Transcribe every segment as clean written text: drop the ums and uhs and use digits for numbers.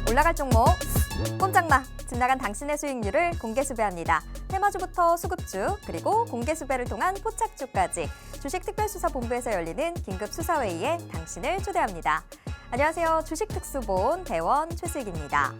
올라갈 종목 꼼짝마 지나간 당신의 수익률을 공개 수배합니다. 테마주부터 수급주 그리고 공개 수배를 통한 포착주까지 주식특별수사본부에서 열리는 긴급 수사회의에 당신을 초대합니다. 안녕하세요. 주식특수본 대원 최수익입니다.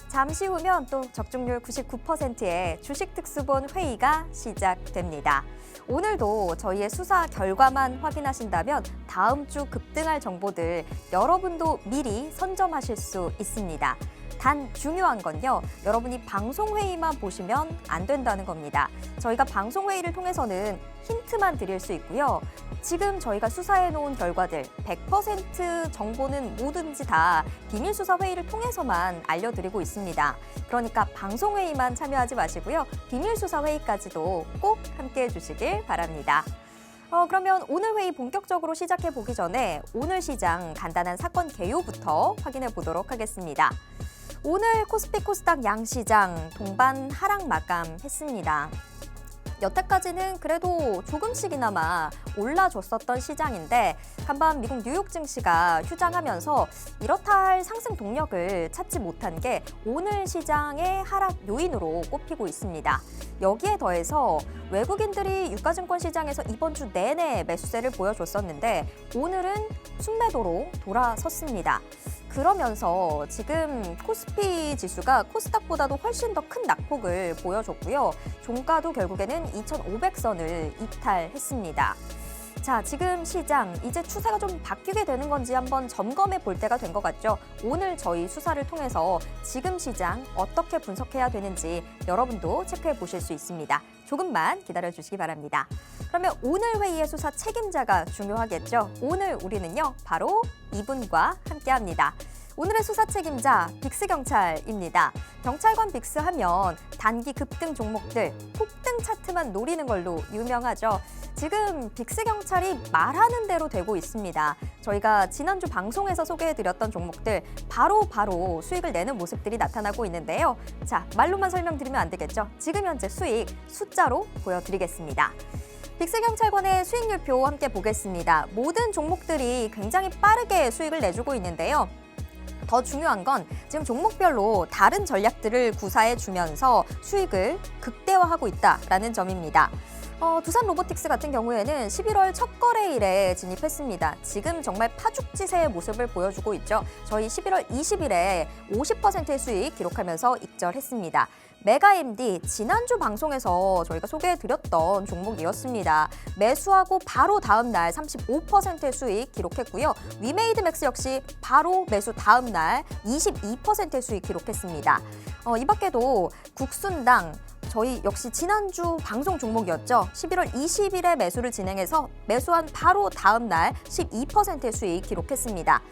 잠시 후면 또 적중률 99%의 주식특수본 회의가 시작됩니다. 오늘도 저희의 수사 결과만 확인하신다면 다음 주 급등할 정보들 여러분도 미리 선점하실 수 있습니다. 단 중요한 건요, 여러분이 방송회의만 보시면 안 된다는 겁니다. 저희가 방송회의를 통해서는 힌트만 드릴 수 있고요. 지금 저희가 수사해 놓은 결과들 100% 정보는 뭐든지 다 비밀수사 회의를 통해서만 알려드리고 있습니다. 그러니까 방송회의만 참여하지 마시고요. 비밀수사 회의까지도 꼭 함께해 주시길 바랍니다. 그러면 오늘 회의 본격적으로 시작해 보기 전에 오늘 시장 간단한 사건 개요부터 확인해 보도록 하겠습니다. 오늘 코스피 코스닥 양시장 동반 하락 마감했습니다. 여태까지는 그래도 조금씩이나마 올라줬었던 시장인데 간밤 미국 뉴욕 증시가 휴장하면서 이렇다 할 상승 동력을 찾지 못한 게 오늘 시장의 하락 요인으로 꼽히고 있습니다. 여기에 더해서 외국인들이 유가증권 시장에서 이번 주 내내 매수세를 보여줬었는데 오늘은 순매도로 돌아섰습니다. 그러면서 지금 코스피 지수가 코스닥보다도 훨씬 더 큰 낙폭을 보여줬고요. 종가도 결국에는 2,500선을 이탈했습니다. 자, 지금 시장 이제 추세가 좀 바뀌게 되는 건지 한번 점검해 볼 때가 된 것 같죠. 오늘 저희 수사를 통해서 지금 시장 어떻게 분석해야 되는지 여러분도 체크해 보실 수 있습니다. 조금만 기다려 주시기 바랍니다. 그러면 오늘 회의의 수사 책임자가 중요하겠죠. 오늘 우리는요, 바로 이분과 함께합니다. 오늘의 수사 책임자 빅스경찰입니다. 경찰관 빅스 하면 단기 급등 종목들 폭등 차트만 노리는 걸로 유명하죠. 지금 빅스경찰이 말하는 대로 되고 있습니다. 저희가 지난주 방송에서 소개해드렸던 종목들 바로 수익을 내는 모습들이 나타나고 있는데요. 자, 말로만 설명드리면 안 되겠죠. 지금 현재 수익 숫자로 보여드리겠습니다. 빅스경찰관의 수익률표 함께 보겠습니다. 모든 종목들이 굉장히 빠르게 수익을 내주고 있는데요. 더 중요한 건 지금 종목별로 다른 전략들을 구사해 주면서 수익을 극대화하고 있다라는 점입니다. 두산 로보틱스 같은 경우에는 11월 첫 거래일에 진입했습니다. 지금 정말 파죽지세의 모습을 보여주고 있죠. 저희 11월 20일에 50%의 수익 기록하면서 익절했습니다. 메가MD 지난주 방송에서 저희가 소개해드렸던 종목이었습니다. 매수하고 바로 다음 날 35%의 수익 기록했고요. 위메이드맥스 역시 바로 매수 다음 날 22%의 수익 기록했습니다. 이 밖에도 국순당 저희 역시 지난주 방송 종목이었죠. 11월 20일에 매수를 진행해서 매수한 바로 다음 날 12%의 수익 기록했습니다.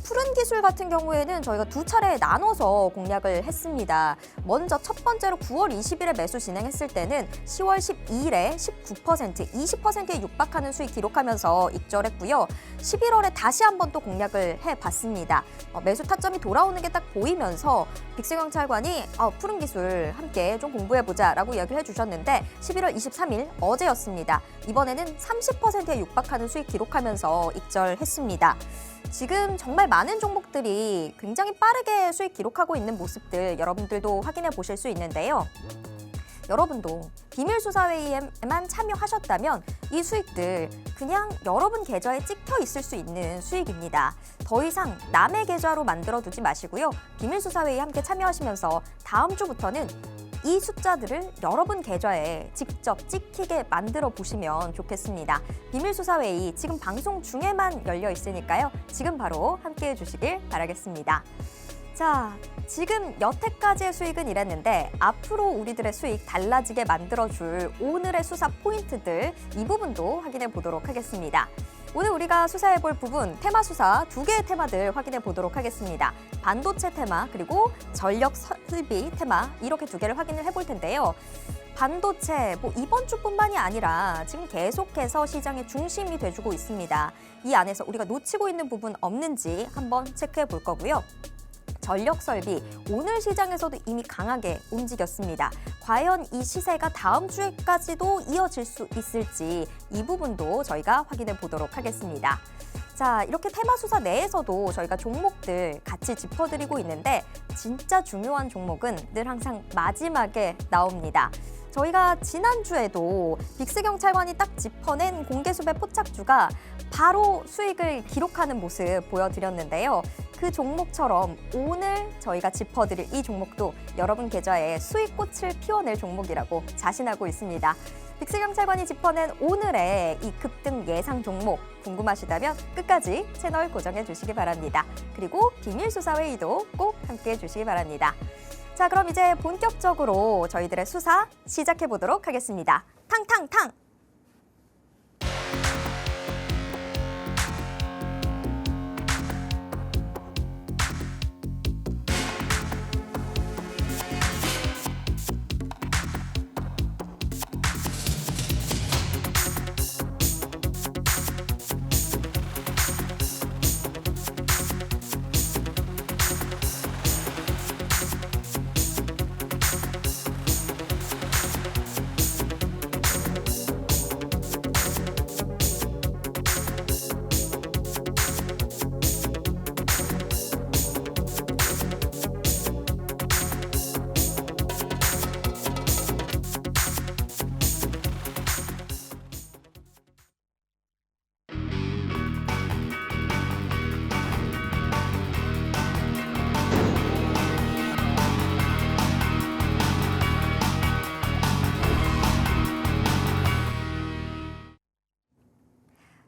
푸른 기술 같은 경우에는 저희가 두 차례 나눠서 공략을 했습니다. 먼저 첫 번째로 9월 20일에 매수 진행했을 때는 10월 12일에 19%, 20%에 육박하는 수익 기록하면서 익절했고요. 11월에 다시 한번 또 공략을 해봤습니다. 매수 타점이 돌아오는 게 딱 보이면서 빅스경찰관이 푸른 기술 함께 좀 공부해보자 라고 이야기를 해주셨는데 11월 23일 어제였습니다. 이번에는 30%에 육박하는 수익 기록하면서 익절했습니다. 지금 정말 많은 종목들이 굉장히 빠르게 수익 기록하고 있는 모습들 여러분들도 확인해 보실 수 있는데요. 여러분도 비밀수사회의에만 참여하셨다면 이 수익들 그냥 여러분 계좌에 찍혀 있을 수 있는 수익입니다. 더 이상 남의 계좌로 만들어두지 마시고요. 비밀수사회의 함께 참여하시면서 다음 주부터는 이 숫자들을 여러분 계좌에 직접 찍히게 만들어 보시면 좋겠습니다. 비밀수사회의 지금 방송 중에만 열려 있으니까요. 지금 바로 함께해 주시길 바라겠습니다. 자, 지금 여태까지의 수익은 이랬는데 앞으로 우리들의 수익 달라지게 만들어줄 오늘의 수사 포인트들 이 부분도 확인해 보도록 하겠습니다. 오늘 우리가 수사해볼 부분 테마 수사 두 개의 테마들 확인해 보도록 하겠습니다. 반도체 테마 그리고 전력 설비 테마 이렇게 두 개를 확인을 해볼 텐데요. 반도체 이번 주뿐만이 아니라 지금 계속해서 시장의 중심이 돼주고 있습니다. 이 안에서 우리가 놓치고 있는 부분 없는지 한번 체크해 볼 거고요. 전력 설비 오늘 시장에서도 이미 강하게 움직였습니다. 과연 이 시세가 다음 주에까지도 이어질 수 있을지 이 부분도 저희가 확인해 보도록 하겠습니다. 자, 이렇게 테마 수사 내에서도 저희가 종목들 같이 짚어드리고 있는데 진짜 중요한 종목은 늘 항상 마지막에 나옵니다. 저희가 지난주에도 빅스경찰관이 딱 짚어낸 공개수배 포착주가 바로 수익을 기록하는 모습 보여드렸는데요. 그 종목처럼 오늘 저희가 짚어드릴 이 종목도 여러분 계좌에 수익꽃을 피워낼 종목이라고 자신하고 있습니다. 빅스경찰관이 짚어낸 오늘의 이 급등 예상 종목 궁금하시다면 끝까지 채널 고정해 주시기 바랍니다. 그리고 비밀수사회의도 꼭 함께해 주시기 바랍니다. 자, 그럼 이제 본격적으로 저희들의 수사 시작해 보도록 하겠습니다. 탕탕탕!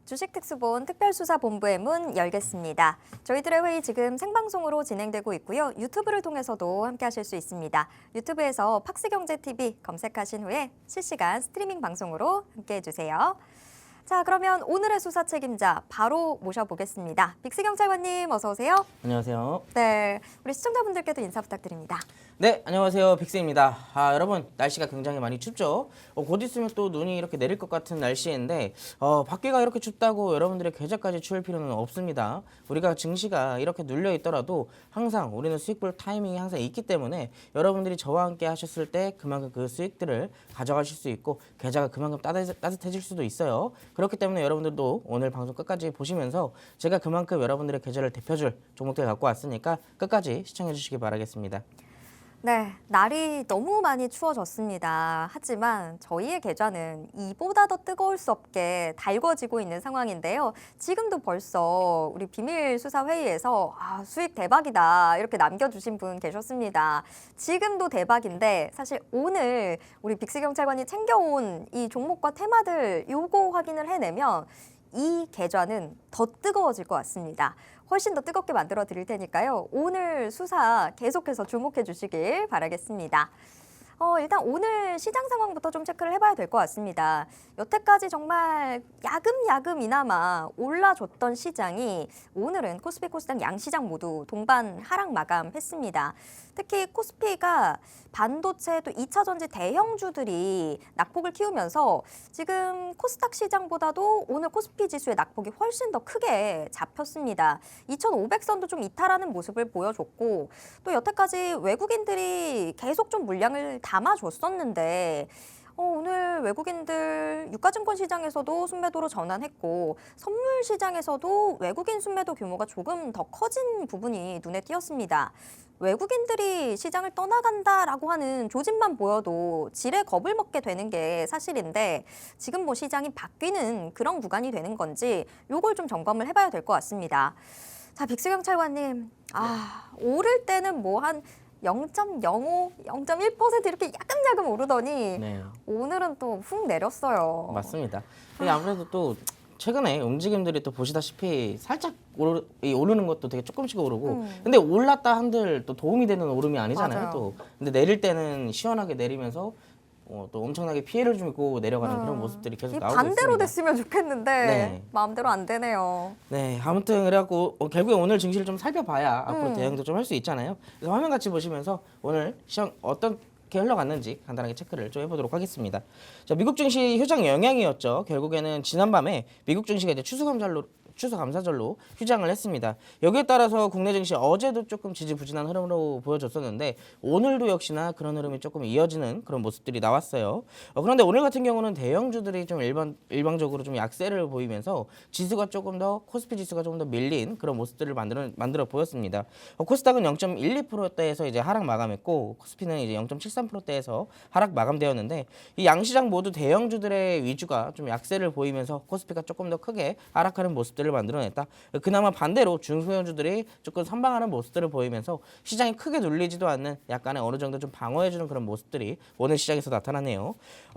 주식특수본 특별수사본부의 문 열겠습니다. 저희들의 회의 지금 생방송으로 진행되고 있고요. 유튜브를 통해서도 함께하실 수 있습니다. 유튜브에서 팍스경제TV 검색하신 후에 실시간 스트리밍 방송으로 함께해주세요. 자, 그러면 오늘의 수사 책임자 바로 모셔보겠습니다. 빅스경찰관님 어서 오세요. 안녕하세요. 네, 우리 시청자분들께도 인사 부탁드립니다. 네, 안녕하세요. 빅스입니다. 여러분, 날씨가 굉장히 많이 춥죠? 곧 있으면 또 눈이 이렇게 내릴 것 같은 날씨인데 밖에가 이렇게 춥다고 여러분들의 계좌까지 추울 필요는 없습니다. 우리가 증시가 이렇게 눌려 있더라도 항상 우리는 수익 볼 타이밍이 항상 있기 때문에 여러분들이 저와 함께 하셨을 때 그만큼 그 수익들을 가져가실 수 있고 계좌가 그만큼 따뜻해질 수도 있어요. 그렇기 때문에 여러분들도 오늘 방송 끝까지 보시면서 제가 그만큼 여러분들의 계좌를 대표줄 종목들 갖고 왔으니까 끝까지 시청해 주시기 바라겠습니다. 네, 날이 너무 많이 추워졌습니다. 하지만 저희의 계좌는 이보다 더 뜨거울 수 없게 달궈지고 있는 상황인데요. 지금도 벌써 우리 비밀수사회의에서 수익 대박이다 이렇게 남겨주신 분 계셨습니다. 지금도 대박인데 사실 오늘 우리 빅스경찰관이 챙겨온 이 종목과 테마들 요거 확인을 해내면 이 계좌는 더 뜨거워질 것 같습니다. 훨씬 더 뜨겁게 만들어 드릴 테니까요. 오늘 수사 계속해서 주목해 주시길 바라겠습니다. 일단 오늘 시장 상황부터 좀 체크를 해봐야 될 것 같습니다. 여태까지 정말 야금야금이나마 올라줬던 시장이 오늘은 코스피, 코스닥 양시장 모두 동반 하락 마감했습니다. 특히 코스피가 반도체 또 2차 전지 대형주들이 낙폭을 키우면서 지금 코스닥 시장보다도 오늘 코스피 지수의 낙폭이 훨씬 더 크게 잡혔습니다. 2,500선도 좀 이탈하는 모습을 보여줬고 또 여태까지 외국인들이 계속 좀 물량을 담아줬었는데 오늘 외국인들 유가증권 시장에서도 순매도로 전환했고 선물 시장에서도 외국인 순매도 규모가 조금 더 커진 부분이 눈에 띄었습니다. 외국인들이 시장을 떠나간다라고 하는 조짐만 보여도 지레 겁을 먹게 되는 게 사실인데 지금 뭐 시장이 바뀌는 그런 구간이 되는 건지 요걸 좀 점검을 해봐야 될 것 같습니다. 자, 빅스경찰관님, 오를 때는 뭐 한 0.05, 0.1% 이렇게 야금야금 오르더니 네. 오늘은 또 훅 내렸어요. 맞습니다. 이게 아무래도 또 최근에 움직임들이 또 보시다시피 살짝 오르는 것도 되게 조금씩 오르고 근데 올랐다 한들 또 도움이 되는 오름이 아니잖아요. 맞아요. 또 근데 내릴 때는 시원하게 내리면서 또 엄청나게 피해를 주고 내려가는 그런 모습들이 계속 나오고 있습니다. 반대로 됐으면 좋겠는데 네. 마음대로 안 되네요. 네, 아무튼 그래갖고 결국에 오늘 증시를 좀 살펴봐야 앞으로 대응도 좀 할 수 있잖아요. 그래서 화면 같이 보시면서 오늘 시장 어떻게 흘러갔는지 간단하게 체크를 좀 해보도록 하겠습니다. 자, 미국 증시 휴장 영향이었죠. 결국에는 지난밤에 미국 증시가 이제 추수감사절로 휴장을 했습니다. 여기에 따라서 국내 증시 어제도 조금 지지부진한 흐름으로 보여졌었는데 오늘도 역시나 그런 흐름이 조금 이어지는 그런 모습들이 나왔어요. 그런데 오늘 같은 경우는 대형주들이 좀 일방적으로 좀 약세를 보이면서 지수가 조금 더 코스피 지수가 조금 더 밀린 그런 모습들을 만들어 보였습니다. 코스닥은 0.12%대에서 이제 하락 마감했고 코스피는 이제 0.73%대에서 하락 마감되었는데 이 양시장 모두 대형주들의 위주가 좀 약세를 보이면서 코스피가 조금 더 크게 하락하는 모습들을 만들어냈다. 그나마 반대로 중소형주들이 조금 선방하는 모습들을 보이면서 시장이 크게 눌리지도 않는 약간의 어느 정도 좀 방어해주는 그런 모습들이 오늘 시장에서 나타나네요.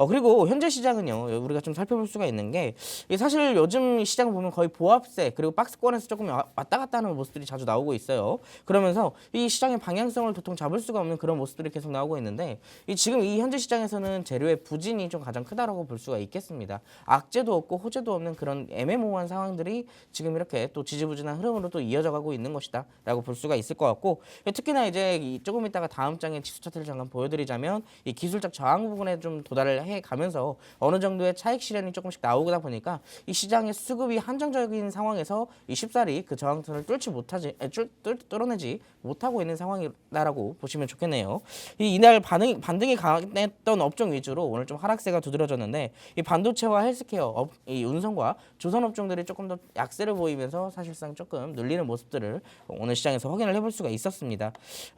그리고 현재 시장은요, 우리가 좀 살펴볼 수가 있는 게 사실 요즘 시장을 보면 거의 보합세 그리고 박스권에서 조금 왔다 갔다 하는 모습들이 자주 나오고 있어요. 그러면서 이 시장의 방향성을 도통 잡을 수가 없는 그런 모습들이 계속 나오고 있는데 지금 이 현재 시장에서는 재료의 부진이 좀 가장 크다라고 볼 수가 있겠습니다. 악재도 없고 호재도 없는 그런 애매모호한 상황들이 지금 이렇게 또 지지부진한 흐름으로 또 이어져 가고 있는 것이다라고 볼 수가 있을 것 같고 특히나 이제 조금 있다가 다음 장에 지수 차트를 잠깐 보여드리자면 이 기술적 저항 부분에 좀 도달을 해 가면서 어느 정도의 차익 실현이 조금씩 나오다 보니까 이 시장의 수급이 한정적인 상황에서 이 쉽사리 그 저항선을 뚫어내지 못하고 있는 상황이다라고 보시면 좋겠네요. 이날 반등이 강했던 업종 위주로 오늘 좀 하락세가 두드러졌는데 이 반도체와 헬스케어, 이 운송과 조선 업종들이 조금 더 약세를 보이면서 사실상 조금 눌리는 모습들을 오늘 시장에서 확인을 해볼 수가 있었습니다.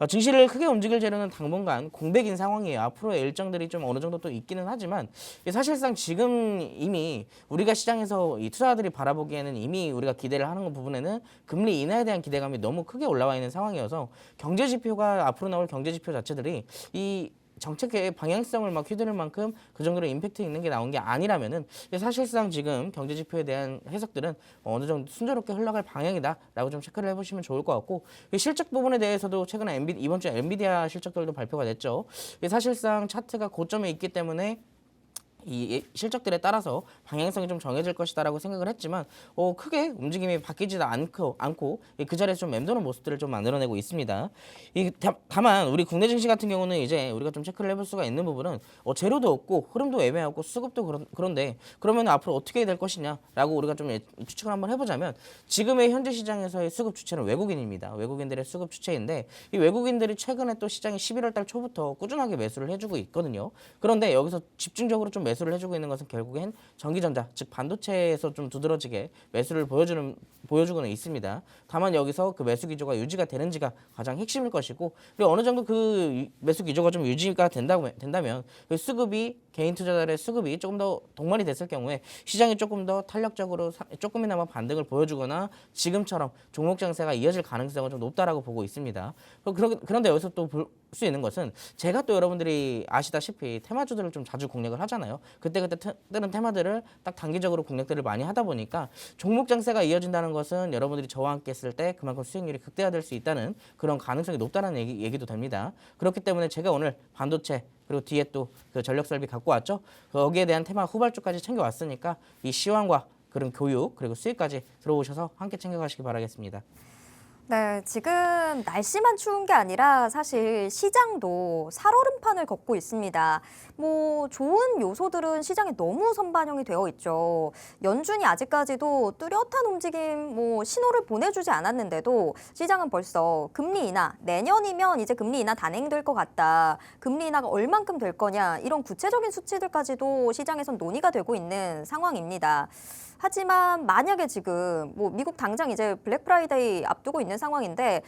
증시를 크게 움직일 재료는 당분간 공백인 상황이에요. 앞으로의 일정들이 좀 어느 정도 또 있기는 하지만 사실상 지금 이미 우리가 시장에서 이 투자자들이 바라보기에는 이미 우리가 기대를 하는 부분에는 금리 인하에 대한 기대감이 너무 크게 올라와 있는 상황이어서 경제 지표가 앞으로 나올 경제 지표 자체들이 이 정책의 방향성을 막 휘두를 만큼 그 정도로 임팩트 있는 게 나온 게 아니라면은 사실상 지금 경제 지표에 대한 해석들은 어느 정도 순조롭게 흘러갈 방향이다라고 좀 체크를 해보시면 좋을 것 같고 실적 부분에 대해서도 최근에 이번 주에 엔비디아 실적들도 발표가 됐죠. 사실상 차트가 고점에 있기 때문에 이 실적들에 따라서 방향성이 좀 정해질 것이다라고 생각을 했지만 크게 움직임이 바뀌지도 않고 그 자리에서 좀 맴도는 모습들을 좀 만들어내고 있습니다. 다만 우리 국내 증시 같은 경우는 이제 우리가 좀 체크를 해볼 수가 있는 부분은 재료도 없고 흐름도 애매하고 수급도 그런데 그러면 앞으로 어떻게 될 것이냐라고 우리가 좀 추측을 한번 해보자면 지금의 현재 시장에서의 수급 주체는 외국인입니다. 외국인들의 수급 주체인데 이 외국인들이 최근에 또 시장이 11월 달 초부터 꾸준하게 매수를 해주고 있거든요. 그런데 여기서 집중적으로 좀 매수를 해주고 있는 것은 결국엔 전기전자, 즉 반도체에서 좀 두드러지게 매수를 보여주고는 있습니다. 다만 여기서 그 매수 기조가 유지가 되는지가 가장 핵심일 것이고 그리고 어느 정도 그 매수 기조가 좀 유지가 된다면 그 수급이 개인 투자자들의 수급이 조금 더 동반이 됐을 경우에 시장이 조금 더 탄력적으로 조금이나마 반등을 보여주거나 지금처럼 종목 장세가 이어질 가능성은 좀 높다라고 보고 있습니다. 그런데 여기서 또 볼 수 있는 것은 제가 또 여러분들이 아시다시피 테마주들을 좀 자주 공략을 하잖아요. 그때 뜨는 테마들을 딱 단기적으로 공략들을 많이 하다 보니까 종목 장세가 이어진다는 것은 여러분들이 저와 함께 했을 때 그만큼 수익률이 극대화될 수 있다는 그런 가능성이 높다는 얘기도 됩니다. 그렇기 때문에 제가 오늘 반도체 그리고 뒤에 또 그 전력 설비 갖고 왔죠. 거기에 대한 테마 후발주까지 챙겨왔으니까 이 시황과 그런 교육 그리고 수익까지 들어오셔서 함께 챙겨가시기 바라겠습니다. 네, 지금 날씨만 추운 게 아니라 사실 시장도 살얼음판을 걷고 있습니다. 뭐 좋은 요소들은 시장에 너무 선반영이 되어 있죠. 연준이 아직까지도 뚜렷한 움직임, 신호를 보내주지 않았는데도 시장은 벌써 금리 인하, 내년이면 이제 금리 인하 단행될 것 같다. 금리 인하가 얼만큼 될 거냐, 이런 구체적인 수치들까지도 시장에선 논의가 되고 있는 상황입니다. 하지만 만약에 지금 미국 당장 이제 블랙 프라이데이 앞두고 있는 상황인데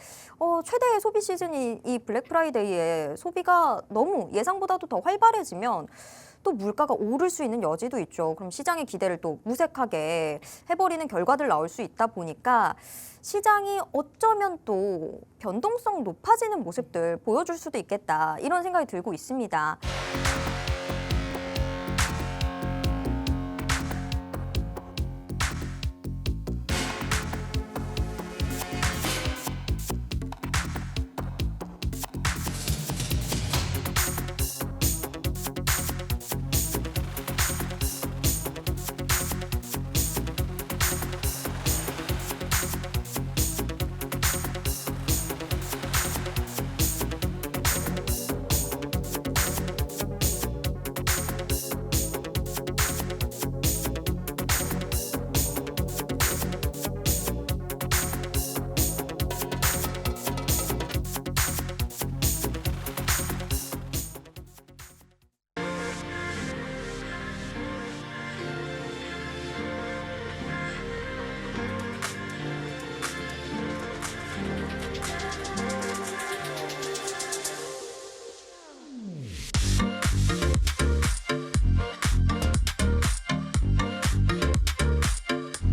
최대의 소비 시즌이 이 블랙 프라이데이에 소비가 너무 예상보다도 더 활발해지면 또 물가가 오를 수 있는 여지도 있죠. 그럼 시장의 기대를 또 무색하게 해버리는 결과들 나올 수 있다 보니까 시장이 어쩌면 또 변동성 높아지는 모습들 보여줄 수도 있겠다. 이런 생각이 들고 있습니다.